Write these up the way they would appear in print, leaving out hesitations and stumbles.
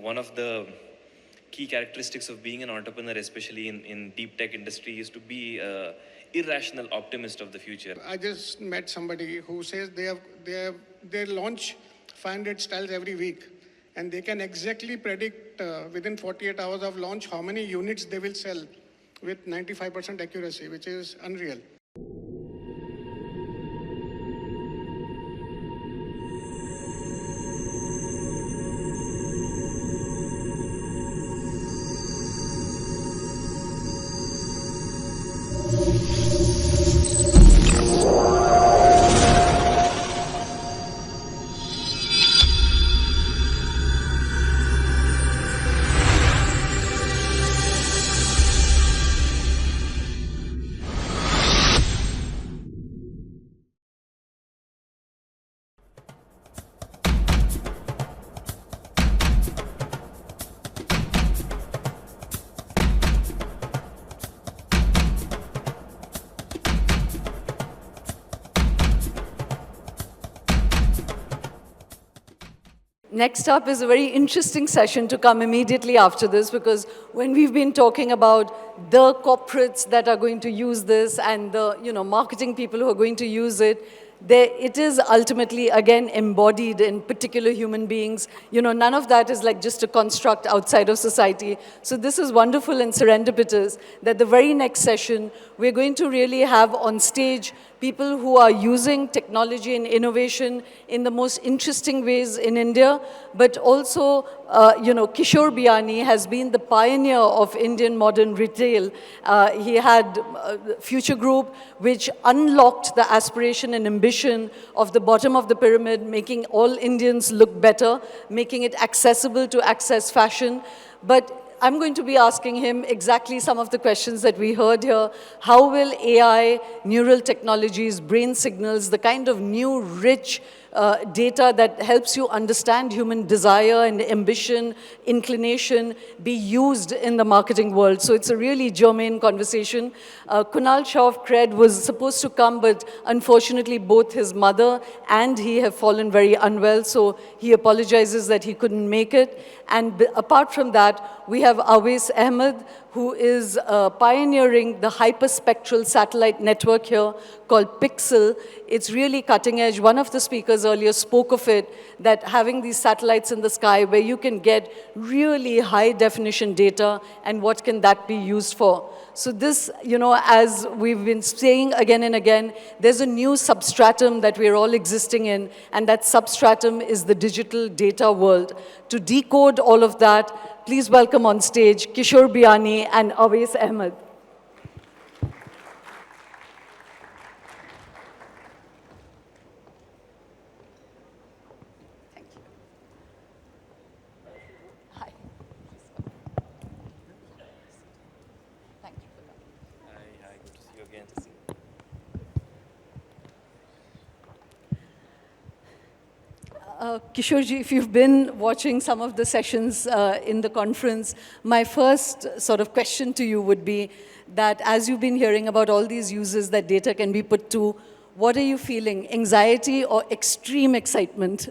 one of the key characteristics of being an entrepreneur, especially in deep tech industry, is to be an irrational optimist of the future. I just met somebody who says they launch 500 styles every week, and they can exactly predict within 48 hours of launch how many units they will sell with 95% accuracy, which is unreal. Next up is a very interesting session to come immediately after this, because when we've been talking about the corporates that are going to use this and the marketing people who are going to use it, it is ultimately, again, embodied in particular human beings. None of that is like just a construct outside of society. So this is wonderful and serendipitous that the very next session, we're going to really have on stage people who are using technology and innovation in the most interesting ways in India, but also, Kishore Biyani has been the pioneer of Indian modern retail. He had Future Group, which unlocked the aspiration and ambition of the bottom of the pyramid, making all Indians look better, making it accessible to access fashion. But I'm going to be asking him exactly some of the questions that we heard here. How will AI, neural technologies, brain signals, the kind of new, rich data that helps you understand human desire and ambition, inclination, be used in the marketing world? So it's a really germane conversation. Kunal Shah of Cred was supposed to come, but unfortunately both his mother and he have fallen very unwell, so he apologizes that he couldn't make it. And apart from that, we have Awais Ahmed, who is pioneering the hyperspectral satellite network here called Pixxel. It's really cutting edge. One of the speakers earlier spoke of it, that having these satellites in the sky where you can get really high definition data, and what can that be used for? So this, as we've been saying again and again, there's a new substratum that we're all existing in, and that substratum is the digital data world. To decode all of that, please welcome on stage Kishore Biyani and Awais Ahmed. Thank you. Hi. Thank you for coming. Hi, good to see you again. Kishorji, if you've been watching some of the sessions in the conference, my first sort of question to you would be that as you've been hearing about all these uses that data can be put to, what are you feeling, anxiety or extreme excitement?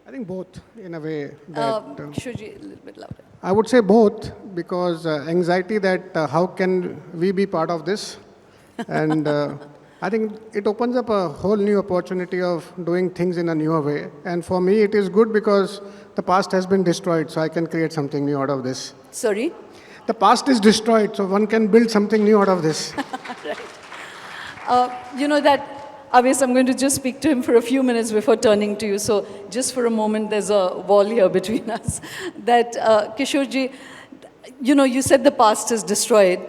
I think both, in a way. That, Kishorji, a little bit louder. I would say both, because anxiety that how can we be part of this? And I think it opens up a whole new opportunity of doing things in a newer way. And for me, it is good because the past has been destroyed, so I can create something new out of this. Sorry? The past is destroyed, so one can build something new out of this. Right. Awais, I'm going to just speak to him for a few minutes before turning to you. So just for a moment, there's a wall here between us. That, Kishorji, you said the past is destroyed.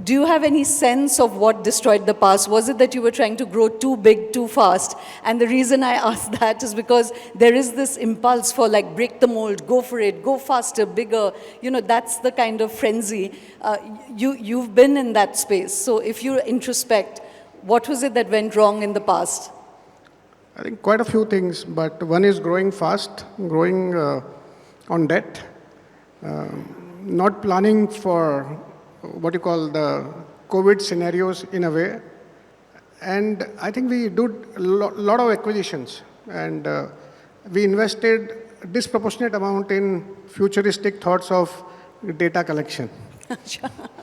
Do you have any sense of what destroyed the past? Was it that you were trying to grow too big, too fast? And the reason I ask that is because there is this impulse for like break the mold, go for it, go faster, bigger. That's the kind of frenzy. You've been in that space. So if you introspect, what was it that went wrong in the past? I think quite a few things, but one is growing fast, growing on debt, not planning for what you call the COVID scenarios in a way. And I think we did a lot of acquisitions, and we invested disproportionate amount in futuristic thoughts of data collection.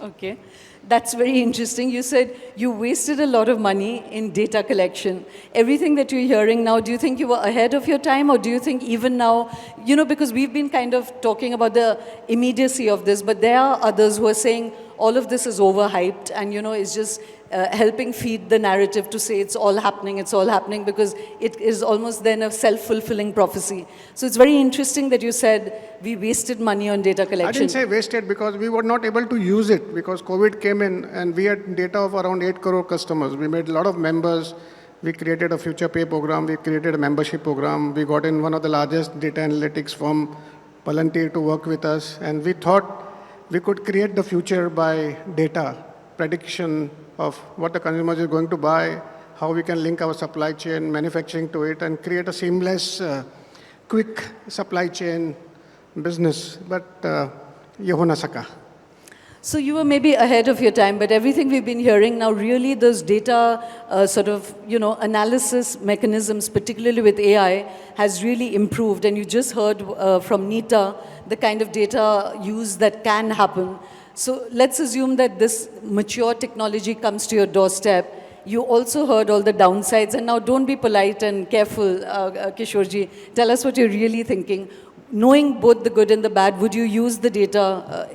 Okay, that's very interesting. You said you wasted a lot of money in data collection. Everything that you're hearing now, do you think you were ahead of your time, or do you think even now, because we've been kind of talking about the immediacy of this, but there are others who are saying all of this is overhyped and, it's just helping feed the narrative to say it's all happening, because it is almost then a self-fulfilling prophecy. So it's very interesting that you said we wasted money on data collection. I didn't say wasted, because we were not able to use it because COVID came in and we had data of around 8 crore customers. We made a lot of members. We created a future pay program. We created a membership program. We got in one of the largest data analytics firm, Palantir, to work with us. And we thought we could create the future by data, prediction of what the consumer is going to buy, how we can link our supply chain, manufacturing to it, and create a seamless, quick supply chain business. But ye ho na saka. So you were maybe ahead of your time, but everything we've been hearing now, really those data analysis mechanisms, particularly with AI, has really improved. And you just heard from Neeta the kind of data use that can happen. So let's assume that this mature technology comes to your doorstep. You also heard all the downsides, and now don't be polite and careful, Kishorji. Tell us what you're really thinking. Knowing both the good and the bad, would you use the data?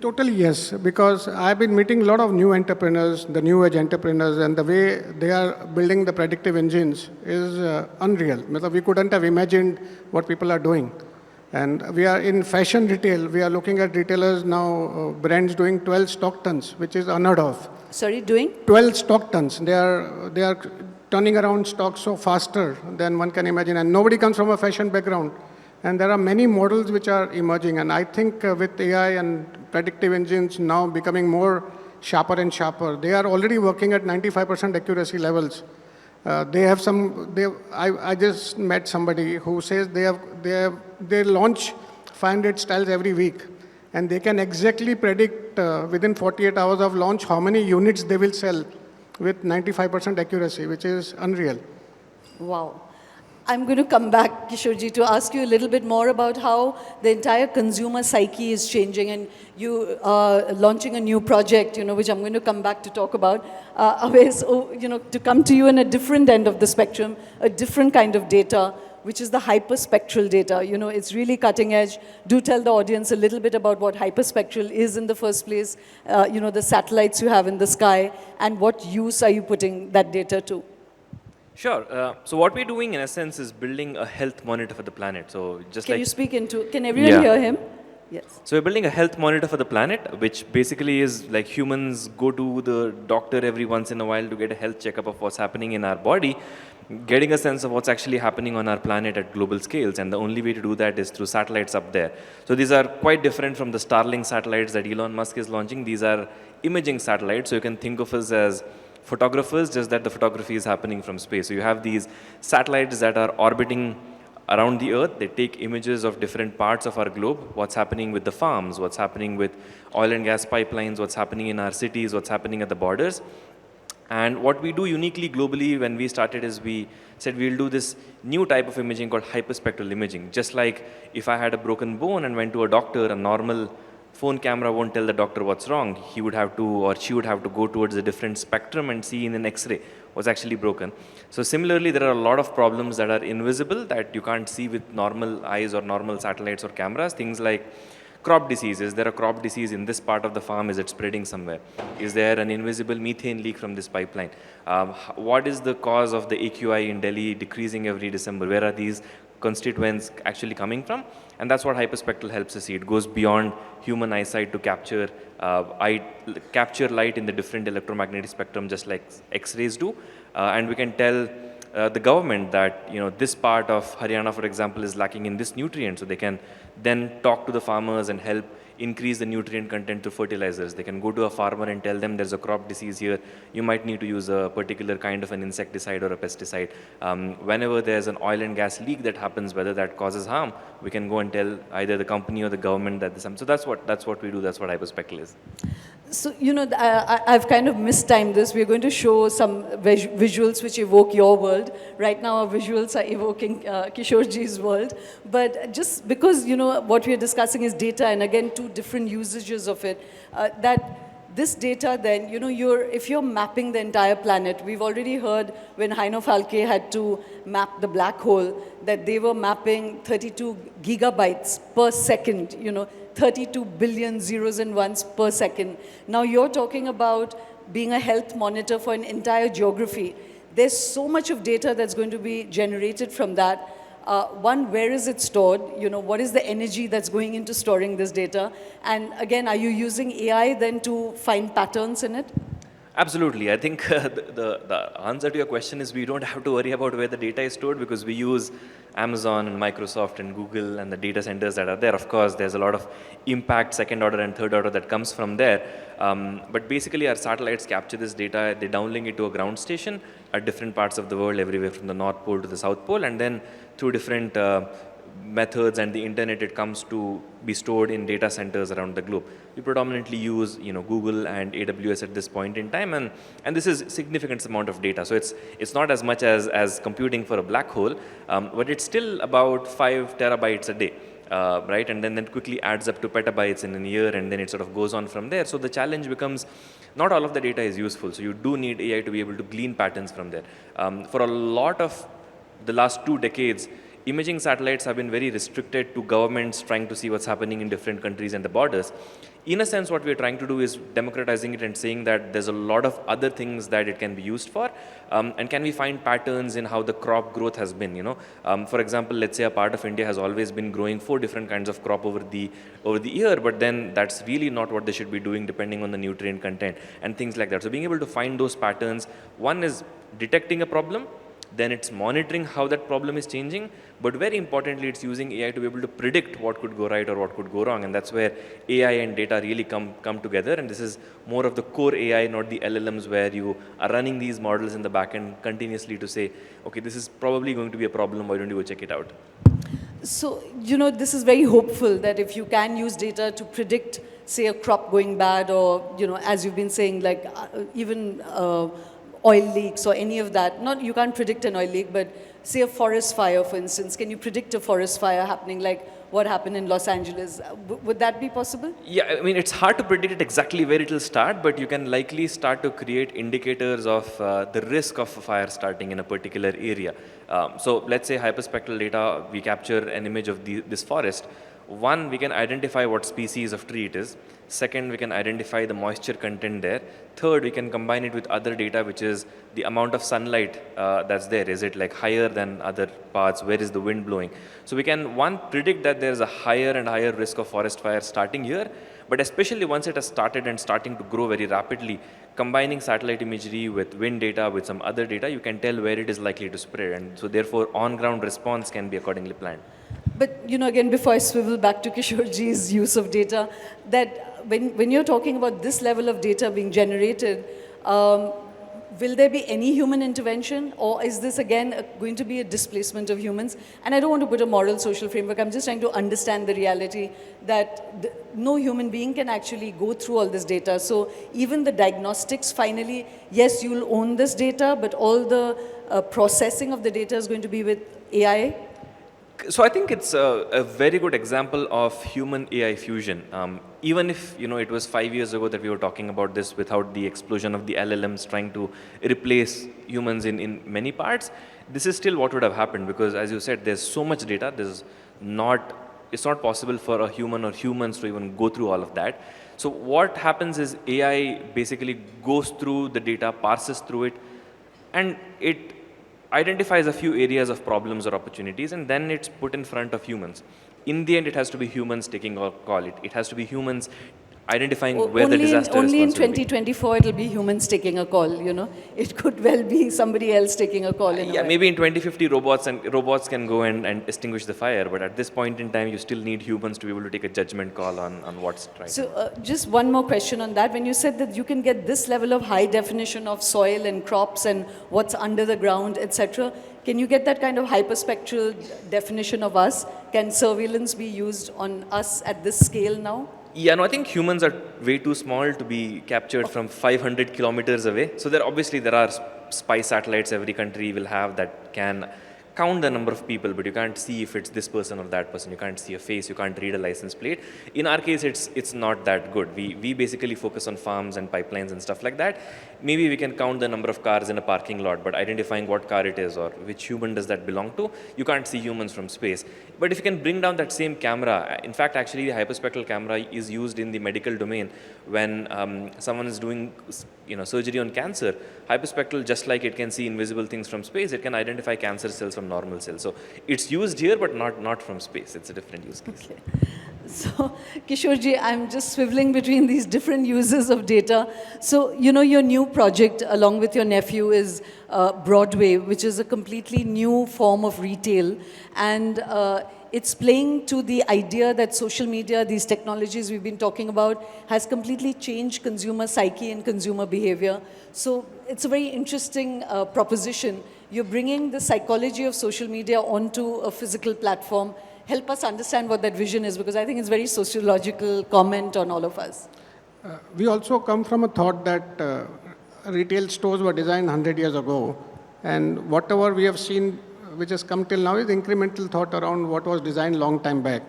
Totally yes, because I've been meeting a lot of new entrepreneurs, the new age entrepreneurs, and the way they are building the predictive engines is unreal. We couldn't have imagined what people are doing. And we are in fashion retail. We are looking at retailers now, brands doing 12 stock tons, which is unheard of. Sorry, doing? 12 stock tons. They are turning around stock so faster than one can imagine. And nobody comes from a fashion background. And there are many models which are emerging. And I think with AI and predictive engines now becoming more sharper and sharper, they are already working at 95% accuracy levels. I just met somebody who says they launch 500 styles every week. And they can exactly predict within 48 hours of launch how many units they will sell with 95% accuracy, which is unreal. Wow. I'm going to come back, Kishorji, to ask you a little bit more about how the entire consumer psyche is changing, and you are launching a new project, which I'm going to come back to talk about. Awais, to come to you in a different end of the spectrum, a different kind of data, which is the hyperspectral data. It's really cutting edge. Do tell the audience a little bit about what hyperspectral is in the first place, the satellites you have in the sky, and what use are you putting that data to? Sure. So what we're doing in essence is building a health monitor for the planet. So just Can you speak into, can everyone hear him? Yes. So we're building a health monitor for the planet, which basically is like humans go to the doctor every once in a while to get a health checkup of what's happening in our body, getting a sense of what's actually happening on our planet at global scales. And the only way to do that is through satellites up there. So these are quite different from the Starlink satellites that Elon Musk is launching. These are imaging satellites. So you can think of us as photographers, just that the photography is happening from space. So you have these satellites that are orbiting around the Earth. They take images of different parts of our globe, what's happening with the farms, what's happening with oil and gas pipelines, what's happening in our cities, what's happening at the borders. And what we do uniquely globally when we started is we said we'll do this new type of imaging called hyperspectral imaging. Just like if I had a broken bone and went to a doctor, a normal phone camera won't tell the doctor what's wrong. He would have to, or she would have to go towards a different spectrum and see in an X-ray what's actually broken. So similarly, there are a lot of problems that are invisible that you can't see with normal eyes or normal satellites or cameras. Things like crop disease. Is there a crop disease in this part of the farm? Is it spreading somewhere? Is there an invisible methane leak from this pipeline? What is the cause of the AQI in Delhi decreasing every December? Where are these constituents actually coming from? And that's what hyperspectral helps us see. It goes beyond human eyesight to capture light in the different electromagnetic spectrum, just like X-rays do. And we can tell the government that this part of Haryana, for example, is lacking in this nutrient. So they can then talk to the farmers and help increase the nutrient content through fertilizers. They can go to a farmer and tell them there's a crop disease here. You might need to use a particular kind of an insecticide or a pesticide. Whenever there's an oil and gas leak that happens, whether that causes harm, we can go and tell either the company or the government that this. So that's what we do. That's what hyperspectral is. So, I've kind of mistimed this. We're going to show some visuals which evoke your world. Right now, our visuals are evoking Kishorji's world. But just because, what we're discussing is data, and again, two different usages of it, that this data then, if you're mapping the entire planet, we've already heard when Heino Falke had to map the black hole, that they were mapping 32 gigabytes per second, 32 billion zeros and ones per second. Now you're talking about being a health monitor for an entire geography. There's so much of data that's going to be generated from that. One, where is it stored? What is the energy that's going into storing this data? And again, are you using AI then to find patterns in it? Absolutely. I think the answer to your question is we don't have to worry about where the data is stored because we use Amazon and Microsoft and Google and the data centers that are there. Of course, there's a lot of impact, second order and third order that comes from there. But basically, our satellites capture this data, they downlink it to a ground station at different parts of the world, everywhere from the North Pole to the South Pole, and then through different methods and the internet, it comes to be stored in data centers around the globe. We predominantly use Google and AWS at this point in time, and this is significant amount of data. So it's not as much as computing for a black hole, but it's still about 5 terabytes a day. Right, and then quickly adds up to petabytes in a year, and then it sort of goes on from there. So the challenge becomes, not all of the data is useful, so you do need AI to be able to glean patterns from there. For a lot of the last 2 decades, imaging satellites have been very restricted to governments trying to see what's happening in different countries and the borders. In a sense, what we're trying to do is democratizing it and saying that there's a lot of other things that it can be used for, and can we find patterns in how the crop growth has been, For example, let's say a part of India has always been growing 4 different kinds of crop over the year, but then that's really not what they should be doing depending on the nutrient content and things like that. So being able to find those patterns, one is detecting a problem, then it's monitoring how that problem is changing, but very importantly, it's using AI to be able to predict what could go right or what could go wrong, and that's where AI and data really come together, and this is more of the core AI, not the LLMs, where you are running these models in the back end continuously to say, okay, this is probably going to be a problem, why don't you go check it out? So, this is very hopeful that if you can use data to predict, say, a crop going bad, or, as you've been saying, like even oil leaks or any of that. You can't predict an oil leak, but say a forest fire, for instance. Can you predict a forest fire happening like what happened in Los Angeles? Would that be possible? Yeah, I mean, it's hard to predict it exactly where it will start, but you can likely start to create indicators of the risk of a fire starting in a particular area. So let's say hyperspectral data, we capture an image of this forest. One, we can identify what species of tree it is. Second, we can identify the moisture content there. Third, we can combine it with other data, which is the amount of sunlight that's there. Is it like higher than other parts? Where is the wind blowing? So we can, one, predict that there's a higher and higher risk of forest fire starting here, but especially once it has started and starting to grow very rapidly, combining satellite imagery with wind data, with some other data, you can tell where it is likely to spread. And so therefore, on-ground response can be accordingly planned. But, again, before I swivel back to Kishorji's use of data, that when you're talking about this level of data being generated, will there be any human intervention, or is this again going to be a displacement of humans? And I don't want to put a moral social framework, I'm just trying to understand the reality that no human being can actually go through all this data. So even the diagnostics, finally, yes, you'll own this data, but all the processing of the data is going to be with AI? So I think it's a very good example of human AI fusion. Even if it was 5 years ago that we were talking about this without the explosion of the LLMs trying to replace humans in many parts, this is still what would have happened, because as you said, there's so much data. It's not possible for a human or humans to even go through all of that. So what happens is AI basically goes through the data, parses through it, and it identifies a few areas of problems or opportunities, and then it's put in front of humans. In the end, it has to be humans taking a call. It has to be humans identifying where the disaster only in response will be. 2024 it'll be humans taking a call, It could well be somebody else taking a call. Yeah, maybe in 2050 robots can go and extinguish the fire, but at this point in time you still need humans to be able to take a judgment call on what's right. So just one more question on that. When you said that you can get this level of high definition of soil and crops and what's under the ground, etc., can you get that kind of hyperspectral definition of us? Can surveillance be used on us at this scale now? Yeah, no, I think humans are way too small to be captured from 500 kilometers away. So there are spy satellites every country will have that can count the number of people, but you can't see if it's this person or that person. You can't see a face. You can't read a license plate. In our case, it's not that good. We basically focus on farms and pipelines and stuff like that. Maybe we can count the number of cars in a parking lot, but identifying what car it is or which human does that belong to, you can't see humans from space. But if you can bring down that same camera, in fact, actually the hyperspectral camera is used in the medical domain when someone is doing surgery on cancer. Hyperspectral, just like it can see invisible things from space, it can identify cancer cells from normal cells. So it's used here, but not from space. It's a different use case. Okay. So, Kishore I'm just swiveling between these different uses of data. So, your new project along with your nephew is Broadway, which is a completely new form of retail. And it's playing to the idea that social media, these technologies we've been talking about, has completely changed consumer psyche and consumer behavior. So it's a very interesting proposition. You're bringing the psychology of social media onto a physical platform. Help us understand what that vision is, because I think it's very sociological comment on all of us. We also come from a thought that retail stores were designed 100 years ago, and whatever we have seen which has come till now is incremental thought around what was designed long time back.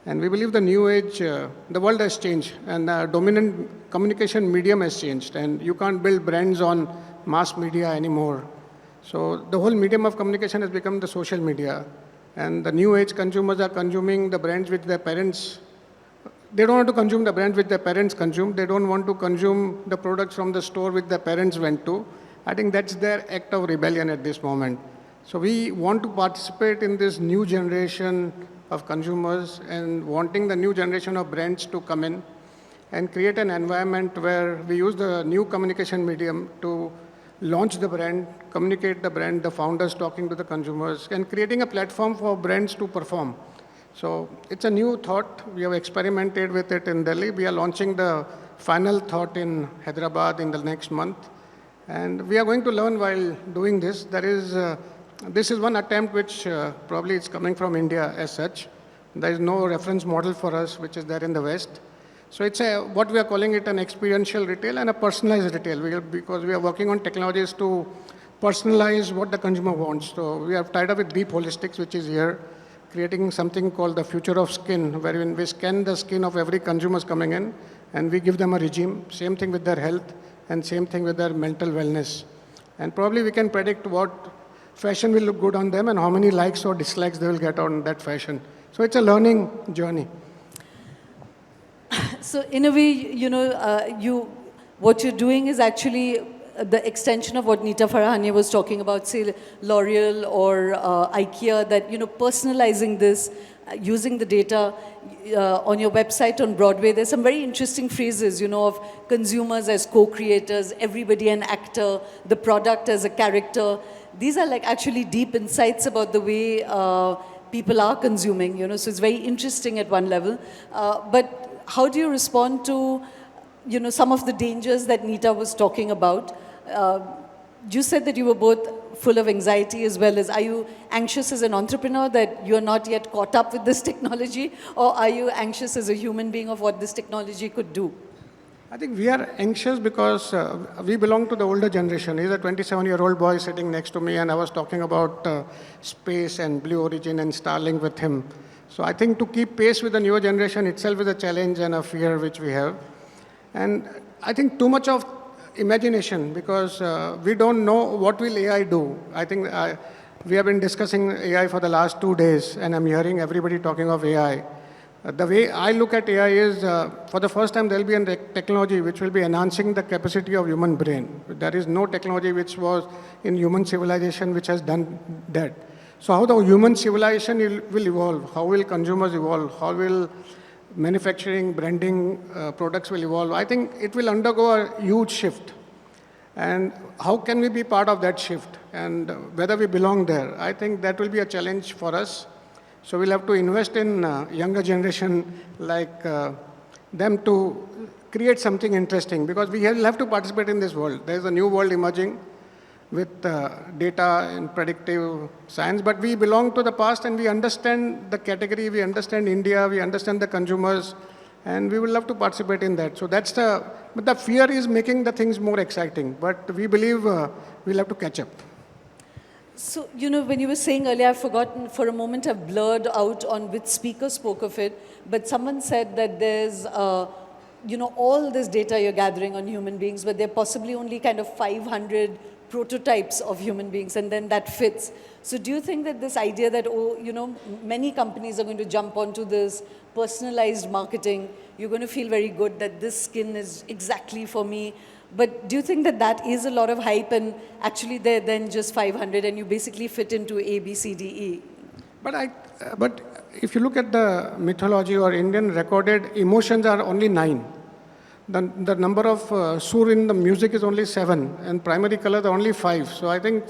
And we believe the new age, the world has changed, and the dominant communication medium has changed, and you can't build brands on mass media anymore. So the whole medium of communication has become the social media. And the new age consumers are consuming the brands which their parents, they don't want to consume the brands which their parents consume. They don't want to consume the products from the store which their parents went to. I think that's their act of rebellion at this moment. So we want to participate in this new generation of consumers and wanting the new generation of brands to come in and create an environment where we use the new communication medium to launch the brand, communicate the brand, the founders talking to the consumers, and creating a platform for brands to perform. So it's a new thought. We have experimented with it in Delhi. We are launching the final thought in Hyderabad in the next month. And we are going to learn while doing this. This is one attempt which probably is coming from India as such. There is no reference model for us which is there in the West. So it's what we are calling it an experiential retail and a personalized retail, because we are working on technologies to personalize what the consumer wants. So we have tied up with Deep Holistics, which is here, creating something called the future of skin, wherein we scan the skin of every consumer coming in, and we give them a regime. Same thing with their health, and same thing with their mental wellness. And probably we can predict what fashion will look good on them and how many likes or dislikes they will get on that fashion. So it's a learning journey. So in a way, what you're doing is actually the extension of what Nita Farahani was talking about, say L'Oreal or IKEA, that, personalizing this, using the data on your website on Broadway. There's some very interesting phrases, of consumers as co-creators, everybody an actor, the product as a character. These are like actually deep insights about the way people are consuming, so it's very interesting at one level. But how do you respond to, some of the dangers that Nita was talking about? You said that you were both full of anxiety as well as, are you anxious as an entrepreneur that you're not yet caught up with this technology? Or are you anxious as a human being of what this technology could do? I think we are anxious because we belong to the older generation. He's a 27-year-old boy sitting next to me, and I was talking about space and Blue Origin and Starlink with him. So I think to keep pace with the newer generation itself is a challenge and a fear which we have. And I think too much of imagination, because we don't know what will AI do. I think we have been discussing AI for the last 2 days, and I'm hearing everybody talking of AI. The way I look at AI is, for the first time, there will be a technology which will be enhancing the capacity of human brain. There is no technology which was in human civilization which has done that. So how the human civilization will evolve? How will consumers evolve? How will manufacturing, branding, products will evolve? I think it will undergo a huge shift. And how can we be part of that shift? And whether we belong there? I think that will be a challenge for us. So we'll have to invest in younger generation like them to create something interesting, because we will have to participate in this world. There's a new world emerging with data and predictive science, but we belong to the past and we understand the category, we understand India, we understand the consumers, And we would love to participate in that. So but the fear is making the things more exciting. But we believe we'll have to catch up. So, when you were saying earlier, I've forgotten for a moment, I've blurred out on which speaker spoke of it, but someone said that there's, all this data you're gathering on human beings, but there are possibly only kind of 500 prototypes of human beings, and then that fits. So do you think that this idea that, many companies are going to jump onto this personalized marketing, you're going to feel very good that this skin is exactly for me, but do you think that that is a lot of hype and actually they're then just 500 and you basically fit into A, B, C, D, E? But if you look at the mythology or Indian recorded emotions are only 9. The number of sur in the music is only 7 and primary colors are only 5. So I think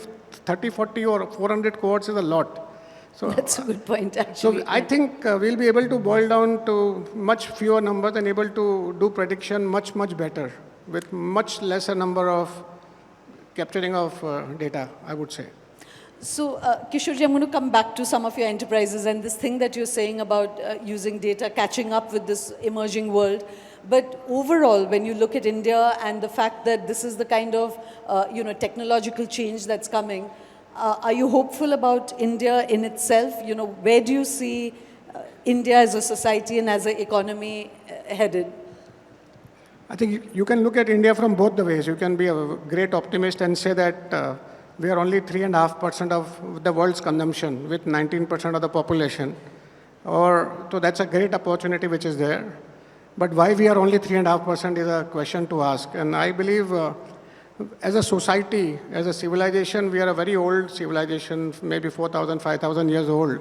30, 40 or 400 chords is a lot. So that's a good point, actually. So I think we'll be able to boil down to much fewer numbers and able to do prediction much, much better with much lesser number of capturing of data, I would say. So, Kishore, I'm going to come back to some of your enterprises and this thing that you're saying about using data, catching up with this emerging world. But overall, when you look at India and the fact that this is the kind of, technological change that's coming, are you hopeful about India in itself? Where do you see India as a society and as an economy headed? I think you can look at India from both the ways. You can be a great optimist and say that we are only 3.5% of the world's consumption with 19% of the population. So that's a great opportunity which is there. But why we are only 3.5% is a question to ask. And I believe as a society, as a civilization, we are a very old civilization, maybe 4,000, 5,000 years old.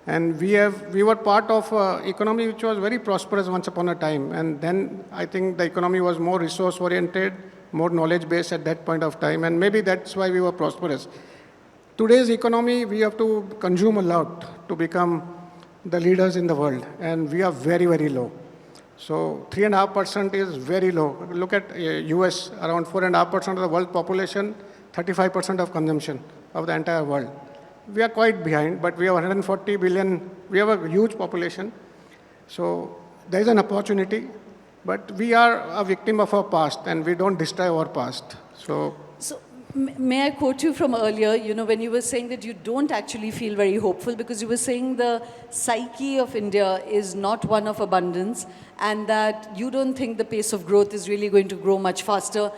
And we were part of an economy which was very prosperous once upon a time. And then I think the economy was more resource-oriented, more knowledge-based at that point of time. And maybe that's why we were prosperous. Today's economy, we have to consume a lot to become the leaders in the world. And we are very, very low. So 3.5% is very low. Look at US, around 4.5% of the world population, 35% of consumption of the entire world. We are quite behind, but we have 140 billion, we have a huge population. So there is an opportunity, but we are a victim of our past and we don't destroy our past. So may I quote you from earlier, when you were saying that you don't actually feel very hopeful because you were saying the psyche of India is not one of abundance and that you don't think the pace of growth is really going to grow much faster.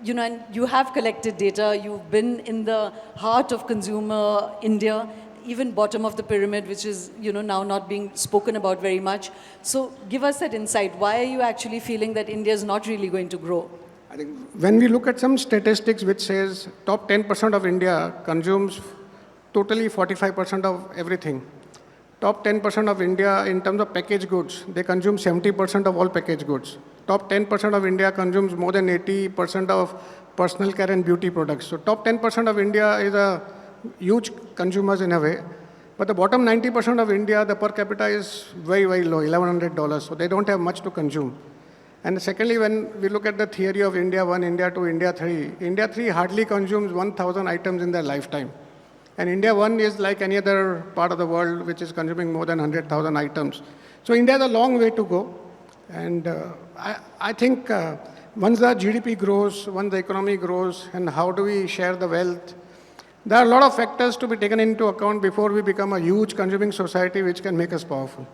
And you have collected data, you've been in the heart of consumer India, even bottom of the pyramid, which is, now not being spoken about very much. So give us that insight. Why are you actually feeling that India is not really going to grow? I think when we look at some statistics which says top 10% of India consumes totally 45% of everything. Top 10% of India in terms of packaged goods, they consume 70% of all packaged goods. Top 10% of India consumes more than 80% of personal care and beauty products. So top 10% of India is a huge consumers in a way. But the bottom 90% of India, the per capita is very, very low, $1,100. So they don't have much to consume. And secondly, when we look at the theory of India 1, India 2, India 3, India 3 hardly consumes 1,000 items in their lifetime. And India 1 is like any other part of the world which is consuming more than 100,000 items. So India has a long way to go. And I think once the GDP grows, once the economy grows, and how do we share the wealth, there are a lot of factors to be taken into account before we become a huge consuming society which can make us powerful.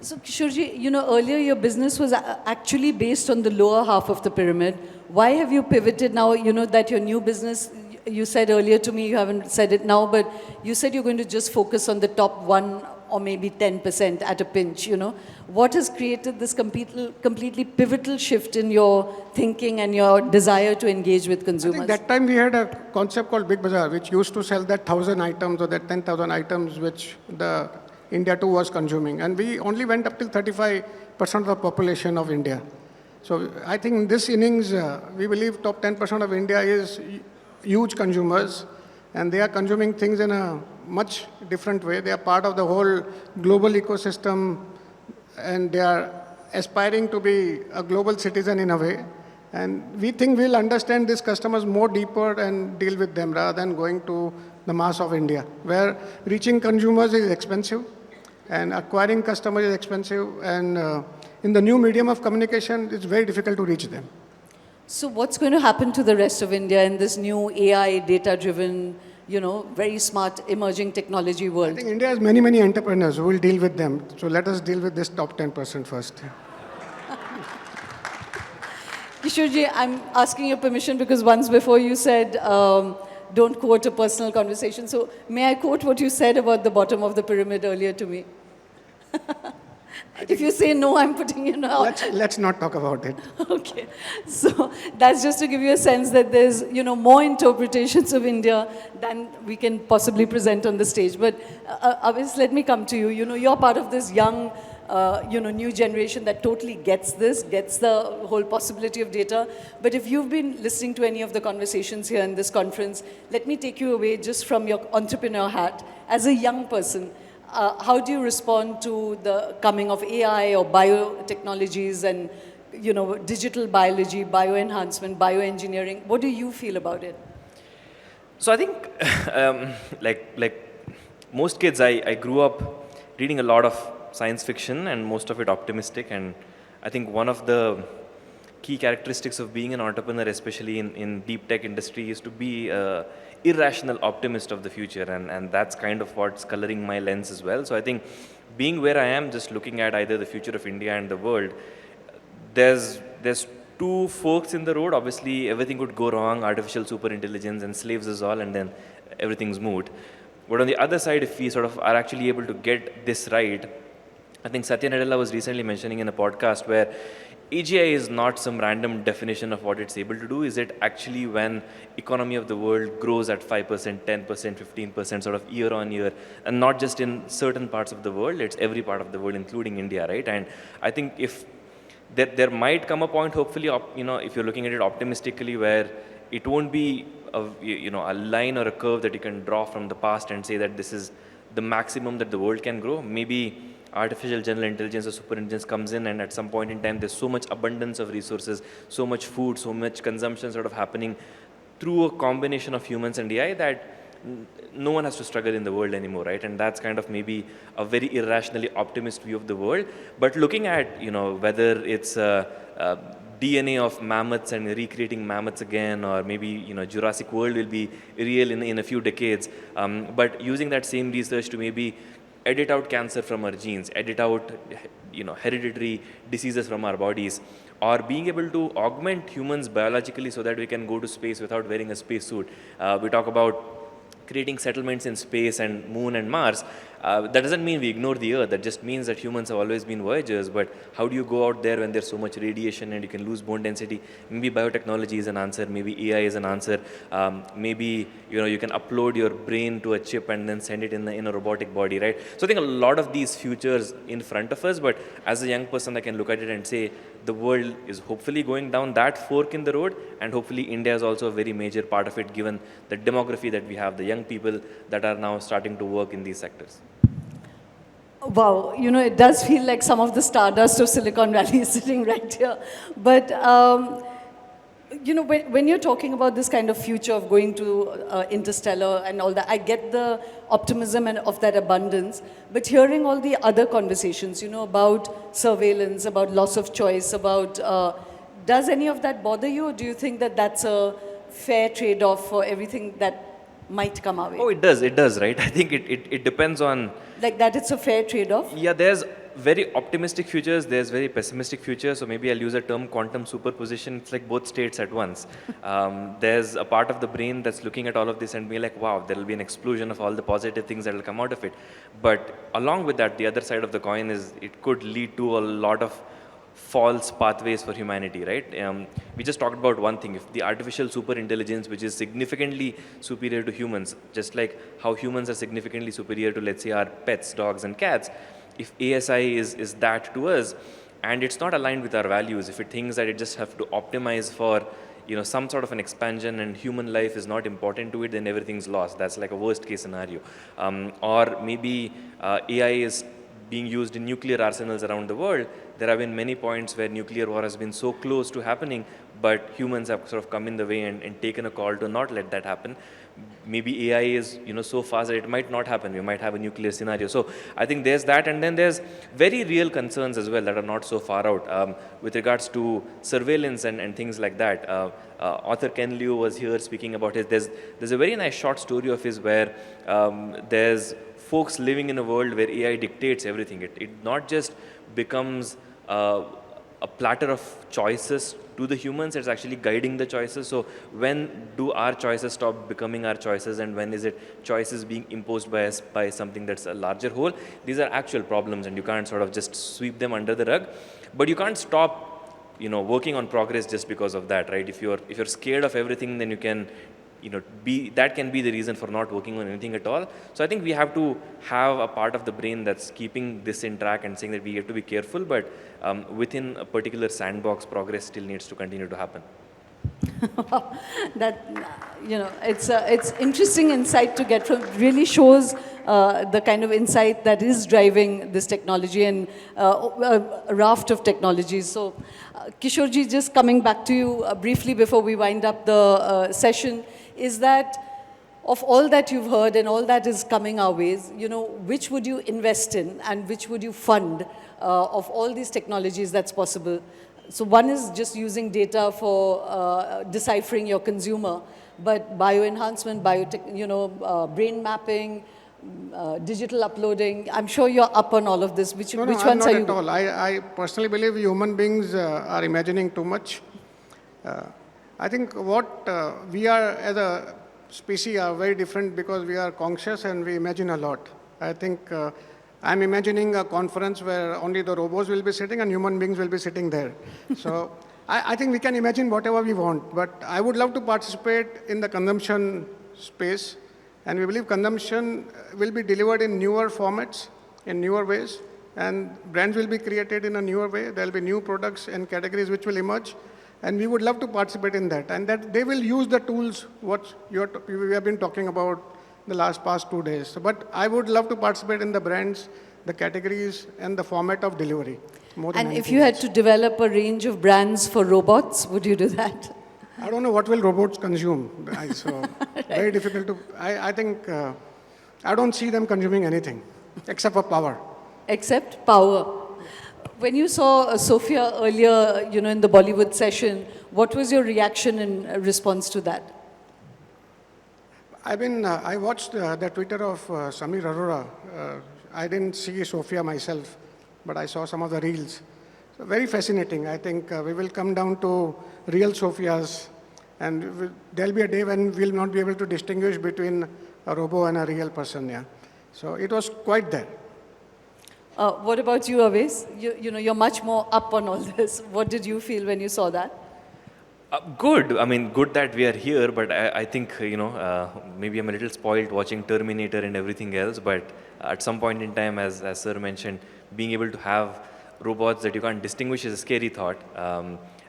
So Kishore, earlier your business was actually based on the lower half of the pyramid. Why have you pivoted now, that your new business, you said earlier to me, you haven't said it now, but you said you're going to just focus on the top 1 or maybe 10% at a pinch, What has created this completely pivotal shift in your thinking and your desire to engage with consumers? I think that time we had a concept called Big Bazaar, which used to sell that 1,000 items or that 10,000 items which the India 2 was consuming. And we only went up till 35% of the population of India. So I think in this innings, we believe top 10% of India is huge consumers. And they are consuming things in a much different way. They are part of the whole global ecosystem and they are aspiring to be a global citizen in a way. And we think we'll understand these customers more deeper and deal with them rather than going to the mass of India, where reaching consumers is expensive and acquiring customers is expensive, and in the new medium of communication, it's very difficult to reach them. So what's going to happen to the rest of India in this new AI, data-driven, very smart emerging technology I world? think India has many, many entrepreneurs who will deal with them. So let us deal with this top 10% first. Kishorji, I'm asking your permission because once before you said, don't quote a personal conversation. So may I quote what you said about the bottom of the pyramid earlier to me? If you say no, I'm putting you out. Let's not talk about it. Okay. So that's just to give you a sense that there's, more interpretations of India than we can possibly present on the stage. But Awais, let me come to you. You're part of this young, new generation that totally gets the whole possibility of data. But if you've been listening to any of the conversations here in this conference, let me take you away just from your entrepreneur hat. As a young person, how do you respond to the coming of AI or biotechnologies and, digital biology, bioenhancement, bioengineering? What do you feel about it? So I think, like most kids, I grew up reading a lot of science fiction and most of it optimistic. And I think one of the key characteristics of being an entrepreneur, especially in deep tech industry, is to be irrational optimist of the future, and that's kind of what's coloring my lens as well. So I think being where I am, just looking at either the future of India and the world, there's two forks in the road. Obviously, everything could go wrong, artificial superintelligence enslaves us all, and then everything's moot. But on the other side, if we sort of are actually able to get this right, I think Satya Nadella was recently mentioning in a podcast where AGI is not some random definition of what it's able to do. Is it actually when economy of the world grows at 5%, 10%, 15% sort of year on year, and not just in certain parts of the world, it's every part of the world, including India, right? And I think if there might come a point, hopefully, if you're looking at it optimistically, where it won't be a line or a curve that you can draw from the past and say that this is the maximum that the world can grow. Maybe artificial general intelligence or superintelligence comes in, and at some point in time there's so much abundance of resources, so much food, so much consumption sort of happening through a combination of humans and AI that no one has to struggle in the world anymore, right? And that's kind of maybe a very irrationally optimist view of the world. But looking at whether it's DNA of mammoths and recreating mammoths again, or maybe Jurassic World will be real in a few decades, but using that same research to maybe edit out cancer from our genes, edit out hereditary diseases from our bodies, or being able to augment humans biologically so that we can go to space without wearing a spacesuit. We talk about creating settlements in space and moon and Mars. That doesn't mean we ignore the Earth. That just means that humans have always been voyagers. But how do you go out there when there's so much radiation and you can lose bone density? Maybe biotechnology is an answer. Maybe AI is an answer. Maybe you can upload your brain to a chip and then send it in a robotic body, right? So I think a lot of these futures in front of us. But as a young person, I can look at it and say the world is hopefully going down that fork in the road, and hopefully India is also a very major part of it, given the demography that we have, the young people that are now starting to work in these sectors. Wow, it does feel like some of the stardust of Silicon Valley is sitting right here. But, when you're talking about this kind of future of going to interstellar and all that, I get the optimism and of that abundance. But hearing all the other conversations, about surveillance, about loss of choice, about, does any of that bother you? Or do you think that that's a fair trade-off for everything that might come our way? Oh, it does, right? I think it depends on... Like that it's a fair trade-off? Yeah, there's very optimistic futures, there's very pessimistic futures. So maybe I'll use a term, quantum superposition. It's like both states at once. There's a part of the brain that's looking at all of this and be like, wow, there'll be an explosion of all the positive things that will come out of it. But along with that, the other side of the coin is it could lead to a lot of false pathways for humanity, right? We just talked about one thing. If the artificial superintelligence, which is significantly superior to humans, just like how humans are significantly superior to, let's say, our pets, dogs and cats, if ASI is that to us, and it's not aligned with our values, if it thinks that it just have to optimize for some sort of an expansion and human life is not important to it, then everything's lost. That's like a worst case scenario. Or maybe AI is being used in nuclear arsenals around the world. There have been many points where nuclear war has been so close to happening, but humans have sort of come in the way and taken a call to not let that happen. maybe AI is so fast that it might not happen. We might have a nuclear scenario. So I think there's that, and then there's very real concerns as well that are not so far out with regards to surveillance and things like that. Author Ken Liu was here speaking about it. There's a very nice short story of his where there's folks living in a world where AI dictates everything. It not just becomes a platter of choices to the humans, it's actually guiding the choices. So when do our choices stop becoming our choices, and when is it choices being imposed by us by something that's a larger whole? These are actual problems, and you can't sort of just sweep them under the rug. But you can't stop working on progress just because of that, right? If you're scared of everything, then you can that can be the reason for not working on anything at all. So I think we have to have a part of the brain that's keeping this in track and saying that we have to be careful, but within a particular sandbox, progress still needs to continue to happen. That, it's interesting insight to get from, really shows the kind of insight that is driving this technology and a raft of technologies. So Kishorji, just coming back to you briefly before we wind up the session, is that of all that you've heard and all that is coming our ways, which would you invest in and which would you fund of all these technologies that's possible? So one is just using data for deciphering your consumer, but bioenhancement, biotech, brain mapping, digital uploading. I'm sure you're up on all of this. Which I'm ones not are you? at all. I personally believe human beings are imagining too much. I think what we are as a species are very different because we are conscious and we imagine a lot. I think I'm imagining a conference where only the robots will be sitting and human beings will be sitting there. So I think we can imagine whatever we want, but I would love to participate in the consumption space, and we believe consumption will be delivered in newer formats, in newer ways, and brands will be created in a newer way. There will be new products and categories which will emerge, and we would love to participate in that, and that they will use the tools what we have been talking about the past 2 days. But I would love to participate in the brands, the categories, and the format of delivery. More than And if you had to develop a range of brands for robots, would you do that? I don't know what will robots consume. So very difficult to. I think I don't see them consuming anything except for power. Except power. When you saw Sophia earlier, in the Bollywood session, what was your reaction in response to that? I watched the Twitter of Samir Arora. I didn't see Sophia myself, but I saw some of the reels. So very fascinating. I think we will come down to real Sophias, and there'll be a day when we'll not be able to distinguish between a robo and a real person. Yeah. So it was quite there. What about you, Awais? You're much more up on all this. What did you feel when you saw that? Good. I mean, good that we are here, but I think, maybe I'm a little spoiled watching Terminator and everything else, but at some point in time, as Sir mentioned, being able to have robots that you can't distinguish is a scary thought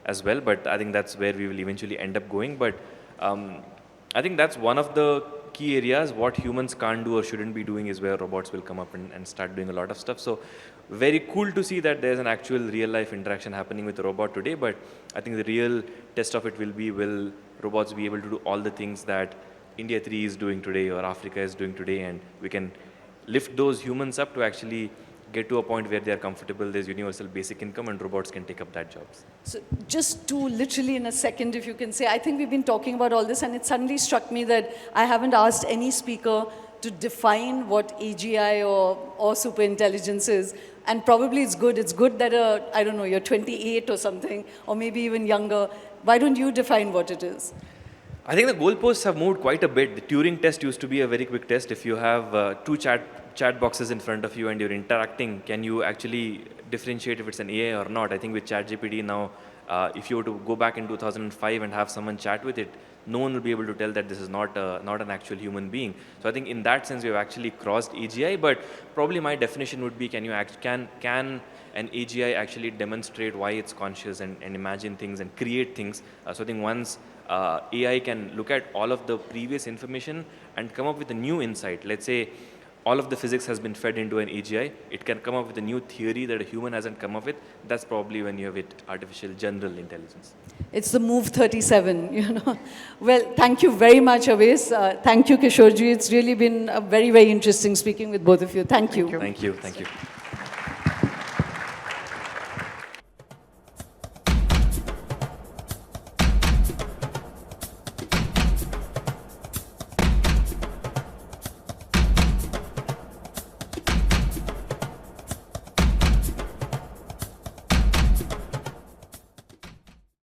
as well, but I think that's where we will eventually end up going. But I think that's one of the key areas. What humans can't do or shouldn't be doing is where robots will come up and start doing a lot of stuff. So very cool to see that there's an actual real life interaction happening with a robot today, but I think the real test of it will robots be able to do all the things that India 3 is doing today or Africa is doing today, and we can lift those humans up to actually get to a point where they are comfortable, there's universal basic income, and robots can take up that jobs. So just to literally in a second, if you can say, I think we've been talking about all this, and it suddenly struck me that I haven't asked any speaker to define what AGI or super intelligence is. And probably it's good that, I don't know, you're 28 or something, or maybe even younger. Why don't you define what it is? I think the goalposts have moved quite a bit. The Turing test used to be a very quick test. If you have two chat boxes in front of you and you're interacting, can you actually differentiate if it's an AI or not? I think with ChatGPT now, if you were to go back in 2005 and have someone chat with it, no one will be able to tell that this is not an actual human being. So I think in that sense, we have actually crossed AGI, but probably my definition would be, can an AGI actually demonstrate why it's conscious and imagine things and create things? So I think once AI can look at all of the previous information and come up with a new insight, let's say all of the physics has been fed into an AGI, it can come up with a new theory that a human hasn't come up with. That's probably when you have it artificial general intelligence. It's the move 37, you know. Well, thank you very much, Awais. Thank you, Kishore ji. It's really been very, very interesting speaking with both of you. Thank you. Thank you. Thank you.